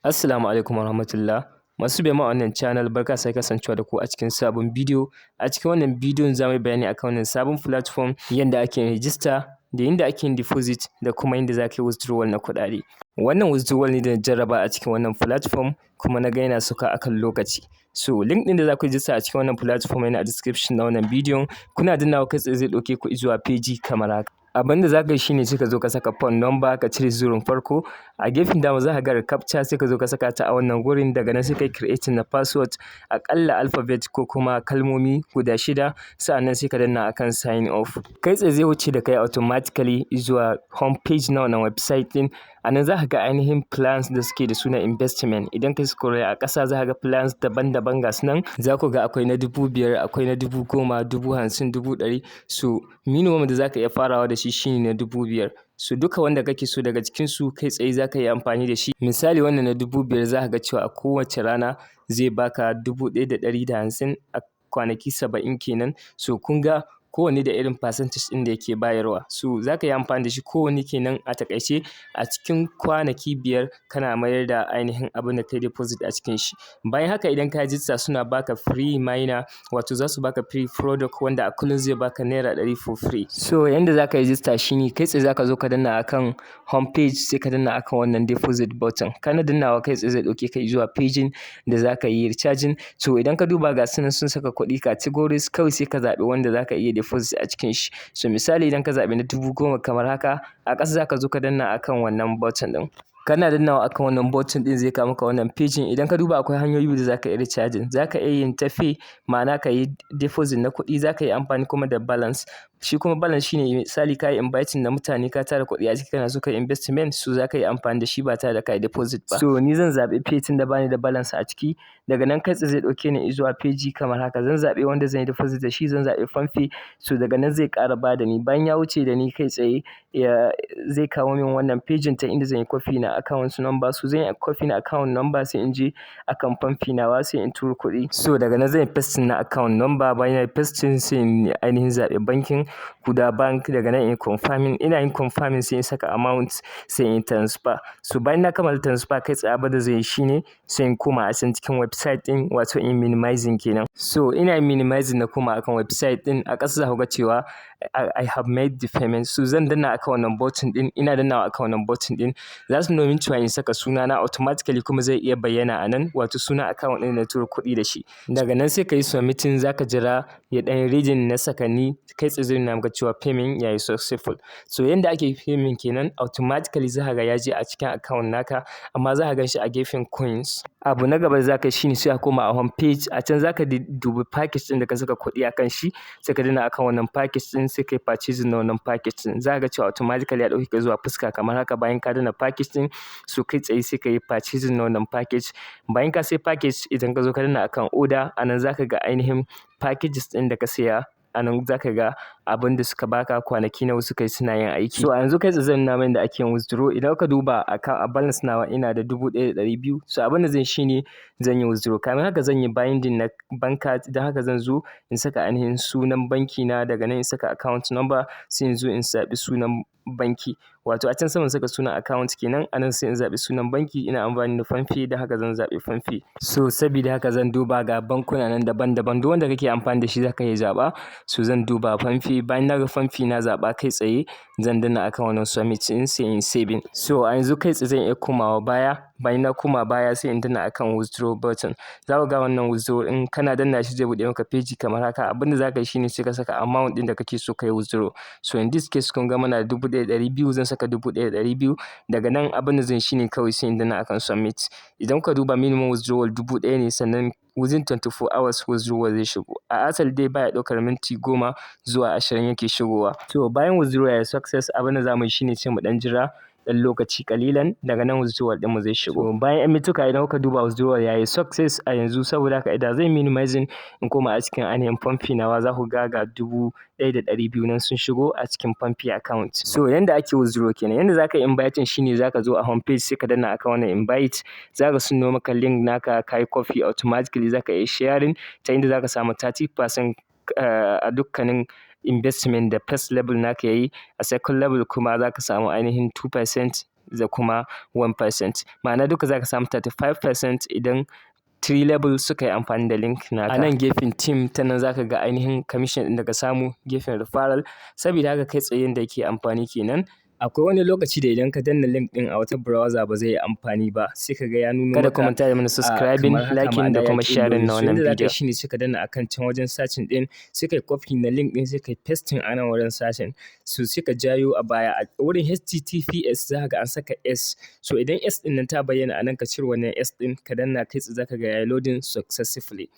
Assalamu alaikum warahmatullah. Masu biya ma wannan channel barka sai kasancewa da ku a cikin sabon bidiyo. A cikin wannan bidiyon za mu yi bayani akan wannan sabon platform, yanda ake register da yanda ake yin deposit da kuma yanda za ka yi withdrawal na kuɗaɗe. Wannan withdrawal ne da na jarraba a cikin wannan platform kuma na ga yana sauka akan lokaci. So link ɗin da za ku register a cikin wannan platform yana a description na wannan bidiyon. Kuna dannawa kai tsaye zai ɗauke ku zuwa page kamar haka. Abin da za ka yi shine sai ka zo ka saka phone number, ka cire zurin farko. A gefen dama za ka ga captcha, sai ka zo ka saka ta a wannan gurin. Daga nan sai ka yi creating na password aƙalla alphabet ko kuma kalmomi guda 6. Sa'annan sai ka danna akan sign off. Kai tsaye zai wuce da kai automatically zuwa home page na wannan website ɗin. A nan za ka ga ainihin plans da suke da suna investment. Idan ka scroll a ƙasa za ka ga plans daban-daban ga su nan. Za ku ga akwai na 5,000, akwai na 10,000, 50,000, 100,000. So minimum da za ka iya farawa da shi shine na 5,000. So duka wanda kake so daga cikinsu kai tsaye za ka yi amfani da shi. Misali wannan na 5,000 za ka ga cewa a kowace rana zai baka 1,150 a kwanaki 70 kenan. So kun ga kowanne da irin percentage ɗin da yake bayarwa. So za ka yi amfani da shi kowanne kenan a taƙaice a cikin kwanaki 5 kana mayar da ainihin abin da kai deposit a cikin shi. Bayan haka idan ka register suna baka free miner, wato za su baka free product wanda a kullum zai baka naira 100 for free. So yanda za ka register shine kai tsaye za ka zo ka danna akan home page, sai ka danna akan wannan deposit button. Kana dannawa kai tsaye zai ɗauke ka zuwa page da za ka yi recharging. So idan ka duba ga su nan sun saka kuɗi categories, kawai sai ka zaɓi wanda za ka iya deposit a cikin shi. So misali idan ka zaɓi na 10,000 kamar haka, a ƙasa za ka zo ka danna akan wannan button ɗin. Kana dannawa akan wannan button ɗin zai kawo maka wannan page. Idan ka duba akwai hanyoyi da za ka iya recharging. Za ka iya yin tafi, ma'ana ka yi deposit na kuɗi. Za ka yi amfani kuma da balance. Shi kuma balance shine misali ka yi inviting na mutane, ka tara kuɗi a ciki kana so ka yi investment, so za ka yi amfani da shi ba tare da ka yi deposit ba. So ni zan zaɓi page tun da bani da balance a ciki. Daga nan kai tsaye zai ɗauke ni zuwa page kamar haka. Zan zaɓi wanda zan yi deposit da shi, zan zaɓi famfe. So daga nan zai ƙara ba da ni. Bayan ya wuce da ni kai tsaye zai kawo min wannan page ta inda zan yi copy na account number. So zan yi copy na account number sai in je akan famfe nawa sai in turo kuɗi. So daga nan zan yi pasting na account number. Bayan na yi pasting sai in ainihin zaɓi bankin Kuda bank. Daga nan in confirming, ina yin confirming sai in saka amount sai in transfer. So bayan na kammala transfer kai tsaye abin da zai yi shine sai in koma a can cikin website ɗin, wato in minimizing kenan. So ina yin minimizing na koma akan website ɗin. A ƙasa za ku ga cewa I have made the payment. So zan danna akan wannan button ɗin. Ina dannawa akan wannan button ɗin. Za su nuna min cewa in saka sunana automatically kuma zai iya bayyana a nan, wato sunan account ɗin na turo kuɗi da shi. Daga nan sai ka yi submitting. Za ka jira ya ɗan reading na sakanni. Kai tsaye zai nuna maka cewa payment ya yi successful. So yanda ake payment kenan, automatically za ka ga ya je a cikin account naka, amma za ka gan shi a gefen coins. Abu na gaba da za ka yi shine sai a koma a home page. A can za ka dubi package ɗin da ka saka kuɗi a kan shi, sai ka danna akan wannan package ɗin sai ka yi purchasing na wannan package ɗin. Za ka ga cewa automatically ya ɗauke ka zuwa fuska kamar haka. Bayan ka danna package ɗin, so kai tsaye sai ka yi purchasing na wannan package. Bayan ka sai package, idan ka zo ka danna akan order, a nan za ka ga ainihin packages ɗin da ka saya. A nan za ka ga abin da suka baka, kwanaki nawa suka yi suna yin aiki. So a yanzu kai tsaye zan nuna min da ake yin withdraw. Idan ka duba a balance nawa ina da 1,200. So abin da zan shine zan yi withdraw. Kamin haka zan yi binding na bank card. Idan haka zan zo in saka ainihin sunan banki na. Daga nan in saka account number, sai in zo in zaɓi sunan banki. Wato a can sama saka sunan account kenan. A nan sai in zaɓi sunan banki. Ina amfani da famfe, da haka zan zaɓi famfe. So sabida haka zan duba ga bankuna nan daban-daban. Duk wanda kake amfani da shi za ka iya zaɓa. So zan duba famfe. Bayan na ga famfe na zaɓa kai tsaye zan danna akan wannan submit ɗin sai in saving. So a yanzu kai tsaye zan iya komawa baya. Bayan na koma baya sai in danna akan withdraw button. Za ku ga wannan withdraw ɗin kana danna shi zai buɗe maka page kamar haka. Abin da za ka yi shine sai ka saka amount ɗin da kake so ka yi withdraw. So in this case kun ga muna da 1,200. Zan saka 1,200. Daga nan abin da zan shine kawai sai in danna akan submit. Idan ka duba minimum withdrawal 1,000 ne, sannan within 24 hours withdrawal zai shigo. A asali dai baya ɗaukar minti 10 zuwa 20 yake shigowa. So bayan withdrawal ya yi success, abin da za mu yi shine sai mu ɗan jira ɗan lokaci ƙalilan. Daga nan withdrawal ɗinmu zai shigo. Bayan 'yan mintuka idan kuka duba withdrawal ya yi success a yanzu. Saboda haka idan zan minimizing in koma a cikin ainihin famfe nawa, za ku ga 1,200 nan sun shigo a cikin famfe account. So yanda ake withdraw kenan. Yanda za ka yi inviting shine za ka zo a home page sai ka danna akan wannan invite. Za ka sunno maka link naka, ka yi copy automatically za ka iya sharing ta inda za ka samu 30% a dukkanin investment da first level naka yayi, a second level kuma za ka samu ainihin 2% da kuma 1%. Ma'ana duka za ka samu 35% idan 3 level suka yi amfani da link naka. A nan gefen team ta nan za ka ga ainihin commission ɗin da ka samu, gefen referral. Saboda haka kai tsaye da yake amfani kenan. Akwai wani lokaci da idan ka danna link ɗin a wata browser ba zai yi amfani ba, sai ka ga ya nuno maka. Kada ku manta da mana subscribing, liking da kuma sharing na wannan bidiyo. Wanda shine sai ka danna akan can wajen searching ɗin, sai kai copy na link ɗin, sai kai pasting a nan wurin searching. So sai ka jayo a baya a wurin HTTPS za ka ga an saka S. So idan S ɗin nan ta bayyana a nan, ka cire wannan S ɗin, ka danna kai tsaye za ka ga ya loading successfully.